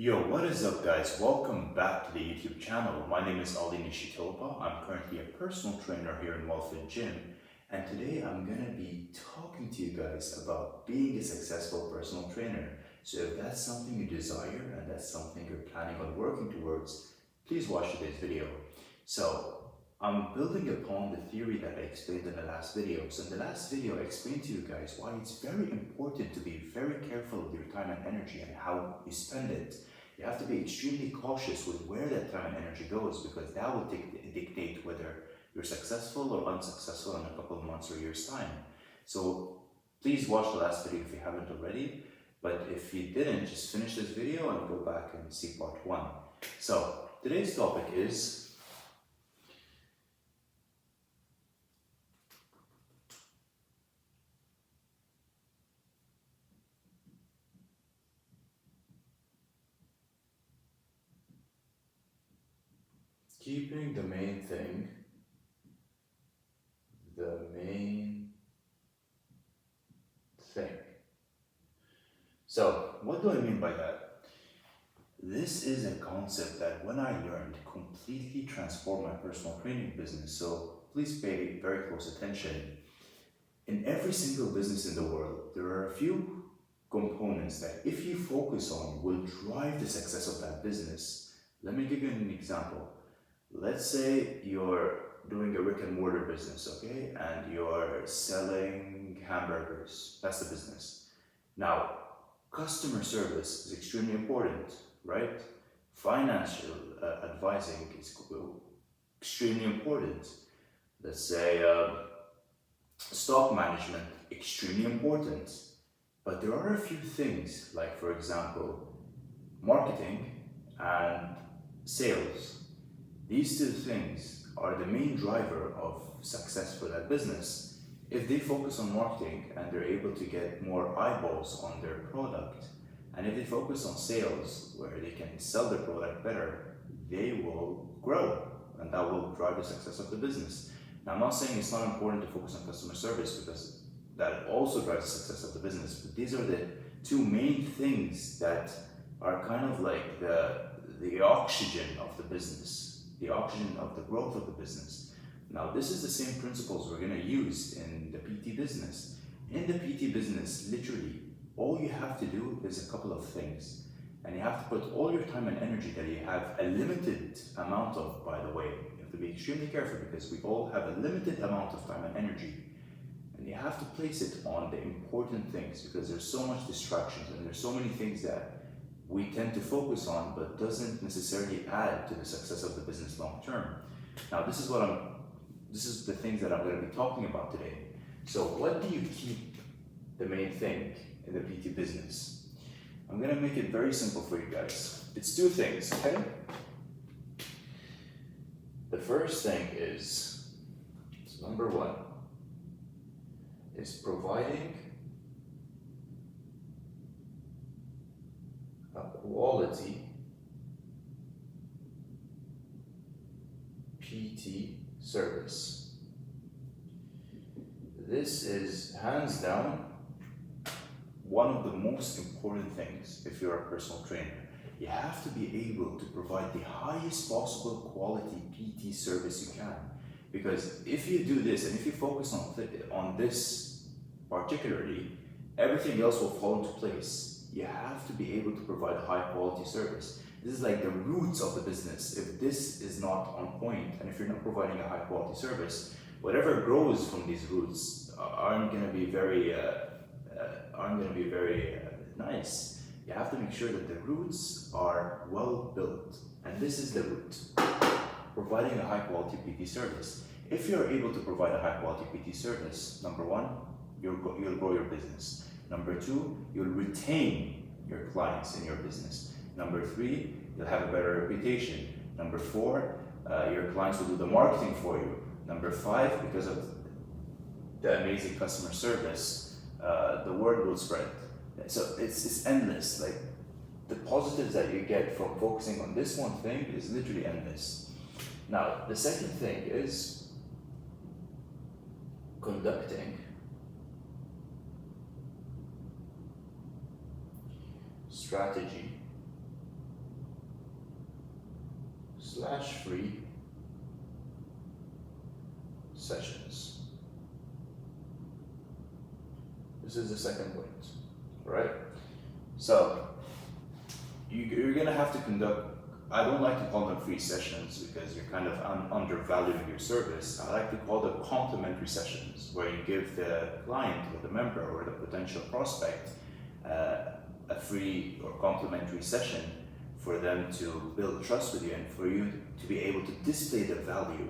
Yo, what is up, guys? Welcome back to the YouTube channel. My name is Ali Nishitova. I'm currently a personal trainer here in Wellfit Gym, and today I'm gonna be talking to you guys about being a successful personal trainer. So if that's something you desire and that's something you're planning on working towards, please watch today's video. So I'm building upon the theory that I explained in the last video. So in the last video, I explained to you guys why it's very important to be very careful with your time and energy and how you spend it. You have to be extremely cautious with where that time and energy goes, because that will dictate whether you're successful or unsuccessful in a couple of months or years' time. So please watch the last video if you haven't already. But if you didn't, just finish this video and go back and see part 1. So today's topic is keeping the main thing, the main thing. So, what do I mean by that? This is a concept that when I learned completely transformed my personal training business. So, please pay very close attention. In every single business in the world, there are a few components that if you focus on will drive the success of that business. Let me give you an example. Let's say you're doing a brick and mortar business, okay? And you're selling hamburgers. That's the business. Now, customer service is extremely important, right? Financial advising is extremely important. Let's say stock management, extremely important. But there are a few things, like for example, marketing and sales. These two things are the main driver of success for that business. If they focus on marketing and they're able to get more eyeballs on their product, and if they focus on sales where they can sell their product better, they will grow, and that will drive the success of the business. Now, I'm not saying it's not important to focus on customer service, because that also drives the success of the business, but these are the two main things that are kind of like the oxygen of the business, the oxygen of the growth of the business. Now, this is the same principles we're going to use in the PT business. In the PT business, literally, all you have to do is a couple of things. And you have to put all your time and energy that you have a limited amount of, by the way. You have to be extremely careful, because we all have a limited amount of time and energy. And you have to place it on the important things, because there's so much distractions and there's so many things that we tend to focus on, but doesn't necessarily add to the success of the business long term. Now, this is the things that I'm going to be talking about today. So, what do you keep the main thing in the PT business? I'm going to make it very simple for you guys. It's two things, okay? The first thing is number 1 is providing a quality PT service. This is hands down one of the most important things if you're a personal trainer. You have to be able to provide the highest possible quality PT service you can. Because if you do this and if you focus on this particularly, everything else will fall into place. You have to be able to provide a high quality service. This is like the roots of the business. If this is not on point, and if you're not providing a high quality service, whatever grows from these roots aren't going to be very nice. You have to make sure that the roots are well built, and this is the root. Providing a high quality PT service. If you're able to provide a high quality PT service, number 1, you'll grow your business. Number 2, you'll retain your clients in your business. Number 3, you'll have a better reputation. Number 4, your clients will do the marketing for you. Number 5, because of the amazing customer service, the word will spread. So it's endless. Like, the positives that you get from focusing on this one thing is literally endless. Now, the second thing is conducting strategy /free sessions. This is the second point, right? So you're gonna have to conduct, I don't like to call them free sessions because you're kind of undervaluing your service. I like to call them complimentary sessions, where you give the client or the member or the potential prospect a free or complimentary session for them to build trust with you and for you to be able to display the value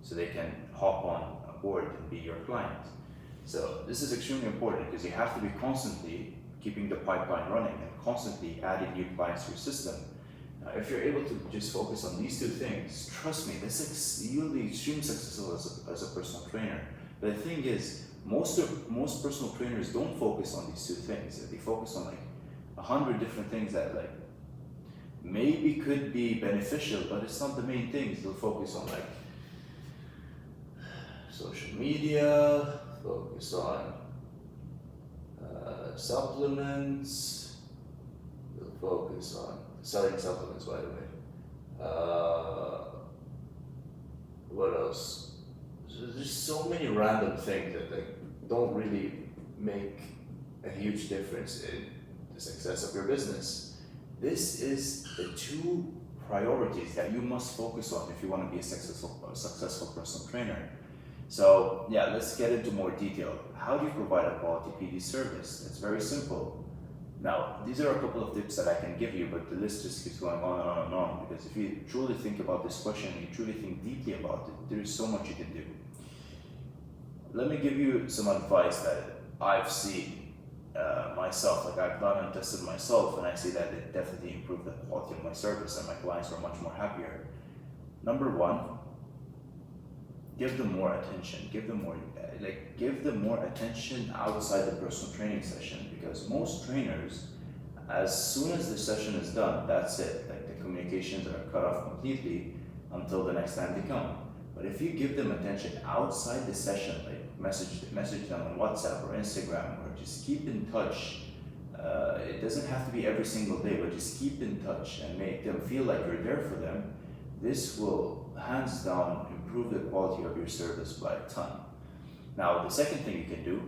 so they can hop on board and be your client. So this is extremely important because you have to be constantly keeping the pipeline running and constantly adding new clients to your system. If you're able to just focus on these two things, trust me, you'll be extremely successful as a personal trainer. But the thing is, most personal trainers don't focus on these two things. They focus on like 100 different things that like maybe could be beneficial, but it's not the main things. They'll focus on like social media, focus on supplements, they'll focus on selling supplements, by the way. What else? There's so many random things that like don't really make a huge difference in the success of your business. This is the two priorities that you must focus on if you want to be a successful personal trainer. So yeah, let's get into more detail. How do you provide a quality PD service? It's very simple. Now, these are a couple of tips that I can give you, but the list just keeps going on and on and on, because if you truly think about this question, you truly think deeply about it, there is so much you can do. Let me give you some advice that I've seen myself, like I've done and tested myself, and I see that it definitely improved the quality of my service and my clients were much more happier. Number one, give them more attention. Give them more attention outside the personal training session, because most trainers, as soon as the session is done, that's it. Like the communications are cut off completely until the next time they come. But if you give them attention outside the session, like message them on WhatsApp or Instagram, or just keep in touch. It doesn't have to be every single day, but just keep in touch and make them feel like you're there for them. This will hands down improve the quality of your service by a ton. Now, the second thing you can do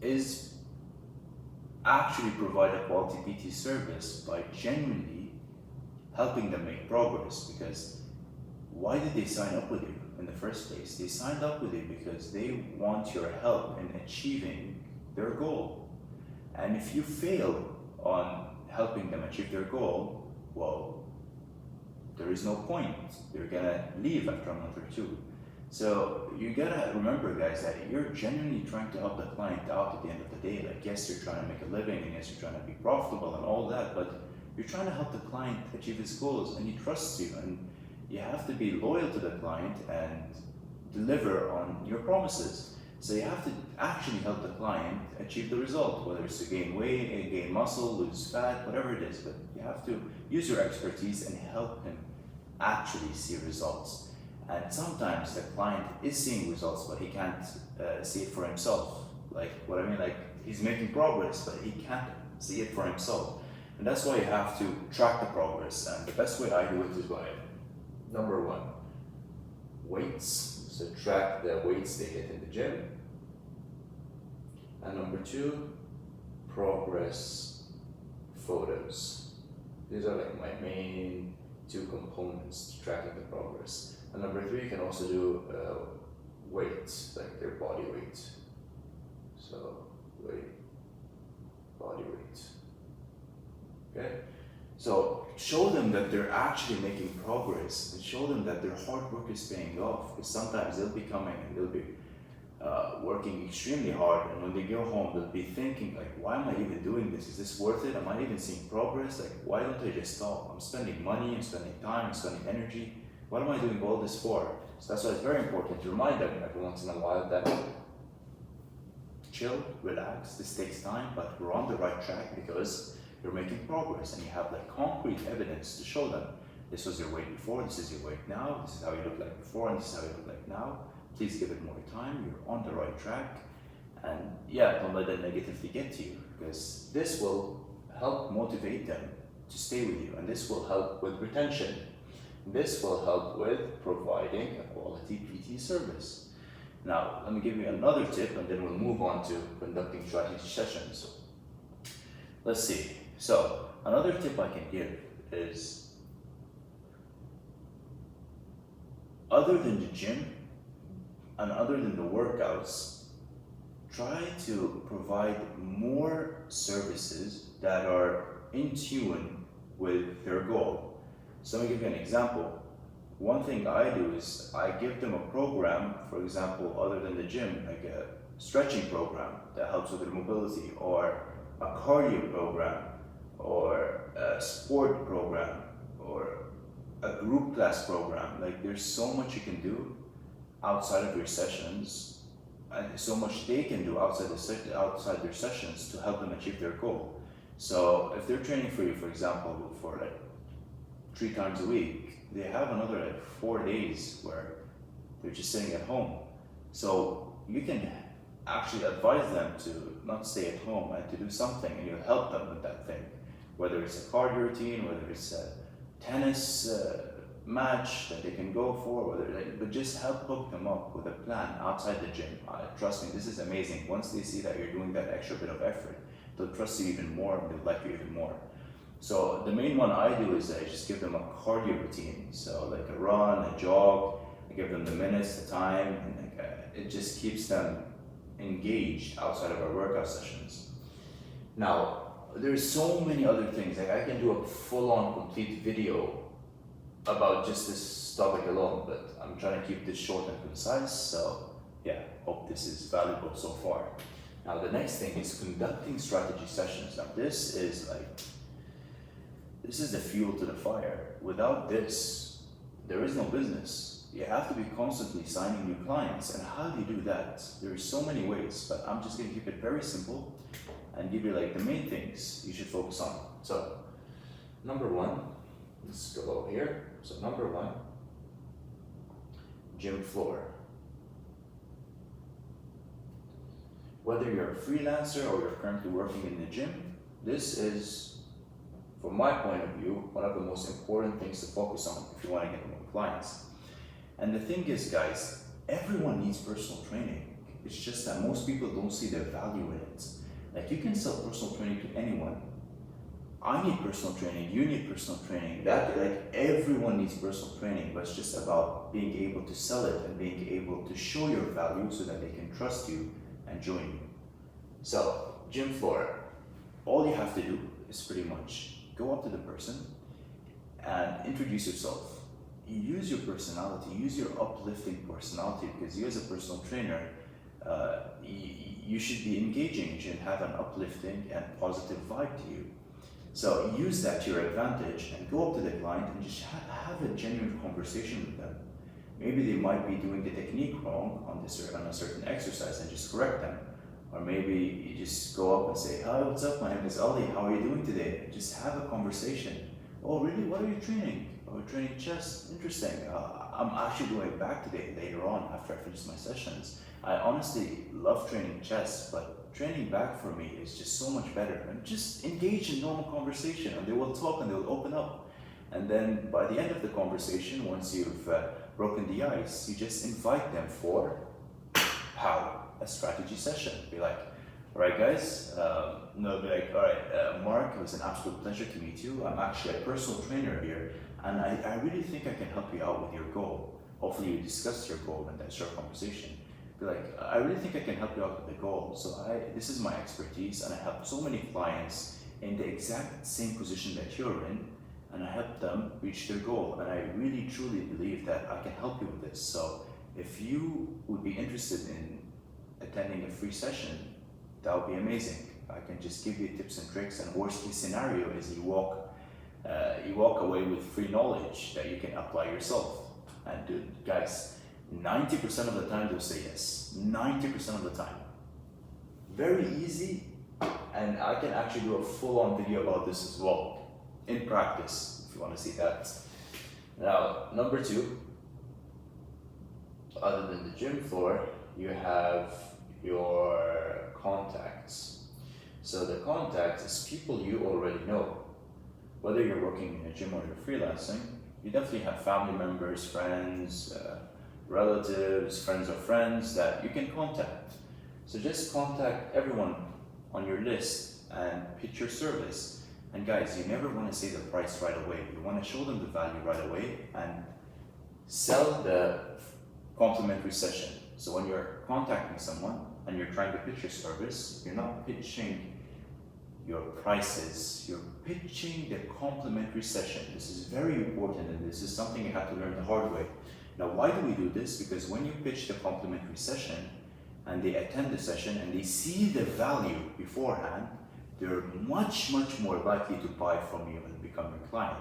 is actually provide a quality PT service by genuinely helping them make progress. Because why did they sign up with you in the first place? They signed up with you because they want your help in achieving their goal. And if you fail on helping them achieve their goal, well, there is no point. They're gonna leave after a month or two. So you gotta remember, guys, that you're genuinely trying to help the client out at the end of the day. Like, yes, you're trying to make a living, and yes, you're trying to be profitable and all that, but you're trying to help the client achieve his goals, and he trusts you, and you have to be loyal to the client and deliver on your promises. So you have to actually help the client achieve the result, whether it's to gain weight, gain muscle, lose fat, whatever it is, but you have to use your expertise and help him actually see results. And sometimes the client is seeing results, but he can't see it for himself. Like, what I mean, like, he's making progress, but he can't see it for himself. And that's why you have to track the progress. And the best way I do it is by, number one, weights. So track the weights they hit in the gym. And number two, progress photos. These are like my main two components to tracking the progress. And number three, you can also do weight, like their body weight. So weight, body weight. Okay? So show them that they're actually making progress, and show them that their hard work is paying off. Because sometimes they'll be coming and they'll be working extremely hard, and when they go home, they'll be thinking like, why am I even doing this? Is this worth it? Am I even seeing progress? Like, why don't I just stop? I'm spending money, I'm spending time, I'm spending energy. What am I doing all this for? So that's why it's very important to remind them every once in a while that chill, relax, this takes time, but we're on the right track because you're making progress and you have like concrete evidence to show them. This was your weight before, this is your weight now, this is how you look like before, and this is how you look like now. Please give it more time, you're on the right track. And yeah, don't let that negativity get to you, because this will help motivate them to stay with you, and this will help with retention. This will help with providing a quality PT service. Now, let me give you another tip and then we'll move on to conducting strategy sessions. Let's see. So, another tip I can give is, other than the gym and other than the workouts, try to provide more services that are in tune with their goal. So let me give you an example. One thing I do is I give them a program, for example, other than the gym, like a stretching program that helps with their mobility, or a cardio program, or a sport program, or a group class program. Like, there's so much you can do outside of your sessions, and so much they can do outside their sessions to help them achieve their goal. So if they're training for you, for example, for like 3 times a week, they have another like 4 days where they're just sitting at home. So you can actually advise them to not stay at home and to do something, and you'll help them with that thing. Whether it's a cardio routine, whether it's a tennis match that they can go for, but just help hook them up with a plan outside the gym. Trust me, this is amazing. Once they see that you're doing that extra bit of effort, they'll trust you even more and they'll like you even more. So the main one I do is I just give them a cardio routine. So like a run, a jog, I give them the minutes, the time, and it just keeps them engaged outside of our workout sessions. Now, there's so many other things. Like, I can do a full-on complete video about just this topic alone, but I'm trying to keep this short and concise. So yeah, hope this is valuable so far. Now the next thing is conducting strategy sessions. Now this is the fuel to the fire. Without this, there is no business. You have to be constantly signing new clients. And how do you do that? There's so many ways, but I'm just gonna keep it very simple and give you like the main things you should focus on. So number one, let's go over here. So number one, gym floor. Whether you're a freelancer or you're currently working in the gym, this is, from my point of view, one of the most important things to focus on if you want to get more clients. And the thing is, guys, everyone needs personal training. It's just that most people don't see the value in it. Like, you can sell personal training to anyone. I need personal training, you need personal training, everyone needs personal training, but it's just about being able to sell it and being able to show your value so that they can trust you and join you. So, gym floor, all you have to do is pretty much go up to the person and introduce yourself. Use your personality, use your uplifting personality, because you as a personal trainer, you should be engaging, you should have an uplifting and positive vibe to you. So use that to your advantage and go up to the client and just have a genuine conversation with them. Maybe they might be doing the technique wrong on a certain exercise and just correct them. Or maybe you just go up and say, "Hi, what's up? My name is Ali. How are you doing today?" Just have a conversation. "Oh, really? What are you training?" "Oh, training chest. Interesting. I'm actually going back today later on after I finish my sessions. I honestly love training chest, but training back for me is just so much better." And just engage in normal conversation, and they will talk and they will open up. And then by the end of the conversation, once you've broken the ice, you just invite them for a strategy session. Be like, "All right, guys, be like, all right, Mark, it was an absolute pleasure to meet you. I'm actually a personal trainer here, and I really think I can help you out with your goal." Hopefully you discuss your goal in that short conversation. Be like, "I really think I can help you out with the goal. So this is my expertise, and I help so many clients in the exact same position that you're in, and I help them reach their goal. And I really truly believe that I can help you with this. So if you would be interested in attending a free session, that would be amazing. I can just give you tips and tricks, and worst case scenario is you walk away with free knowledge that you can apply yourself." And dude, guys, 90% of the time they'll say yes. 90% of the time. Very easy, and I can actually do a full-on video about this as well, in practice, if you want to see that. Now, number two, other than the gym floor, you have your contacts. So the contacts is people you already know. whether you're working in a gym or you're freelancing, you definitely have family members, friends, relatives, friends of friends that you can contact. So just contact everyone on your list and pitch your service. And guys, you never want to say the price right away. You want to show them the value right away and sell the complimentary session. So when you're contacting someone and you're trying to pitch your service, you're not pitching your prices, you're pitching the complimentary session. This is very important, and this is something you have to learn the hard way. Now, why do we do this? Because when you pitch the complimentary session and they attend the session and they see the value beforehand, they're much more likely to buy from you and become your client.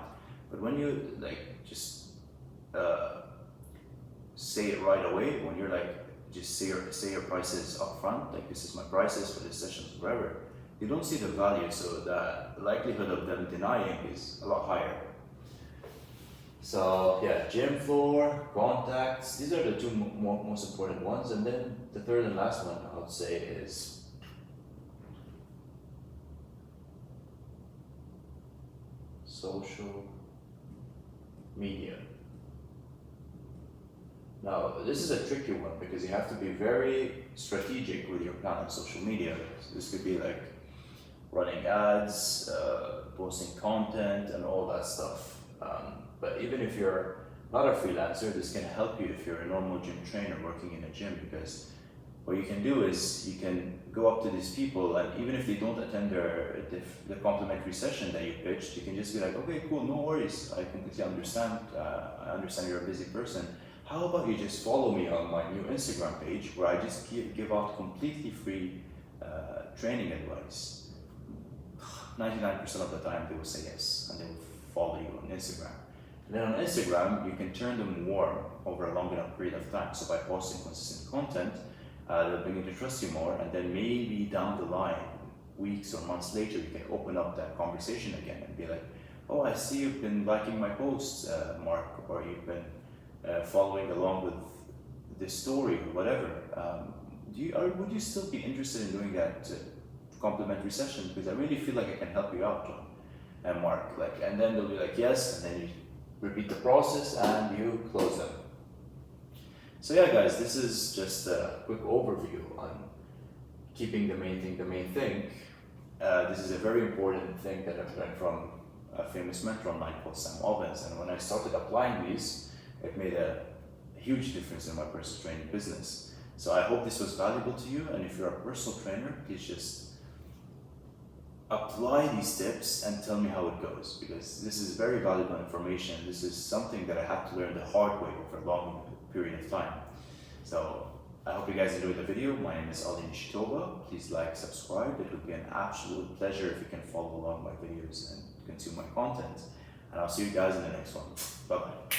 But when you just say it right away, when you're just say your prices up front, like this is my prices for this session, whatever, they don't see the value, so the likelihood of them denying is a lot higher. So yeah, gym floor, contacts, these are the two most important ones. And then the third and last one I would say is social media. Now, this is a tricky one because you have to be very strategic with your plan on social media. So this could be like running ads, posting content, and all that stuff. But even if you're not a freelancer, this can help you if you're a normal gym trainer working in a gym, because what you can do is you can go up to these people, and even if they don't attend the complimentary session that you pitched, you can just be like, okay, cool, no worries, I completely understand. I understand you're a busy person. How about you just follow me on my new Instagram page where I just give out completely free training advice. 99% of the time they will say yes, and they will follow you on Instagram. And then on Instagram, you can turn them warm over a long enough period of time. So by posting consistent content, they'll begin to trust you more, and then maybe down the line, weeks or months later, you can open up that conversation again and be like, oh, I see you've been liking my posts, Mark, or you've been following along with this story or whatever. Would you still be interested in doing that complimentary session? Because I really feel like I can help you out, John and Mark. And then they'll be like, yes, and then you repeat the process and you close them. So yeah, guys, this is just a quick overview on keeping the main thing. This is a very important thing that I've learned from a famous mentor online called Sam Ovens, and when I started applying these, it made a huge difference in my personal training business. So I hope this was valuable to you, and if you're a personal trainer, please just apply these tips and tell me how it goes, because this is very valuable information. This is something that I had to learn the hard way over a long period of time. So I hope you guys enjoyed the video. My name is Ali Nishitova. Please like, subscribe. It would be an absolute pleasure if you can follow along my videos and consume my content. And I'll see you guys in the next one. Bye-bye.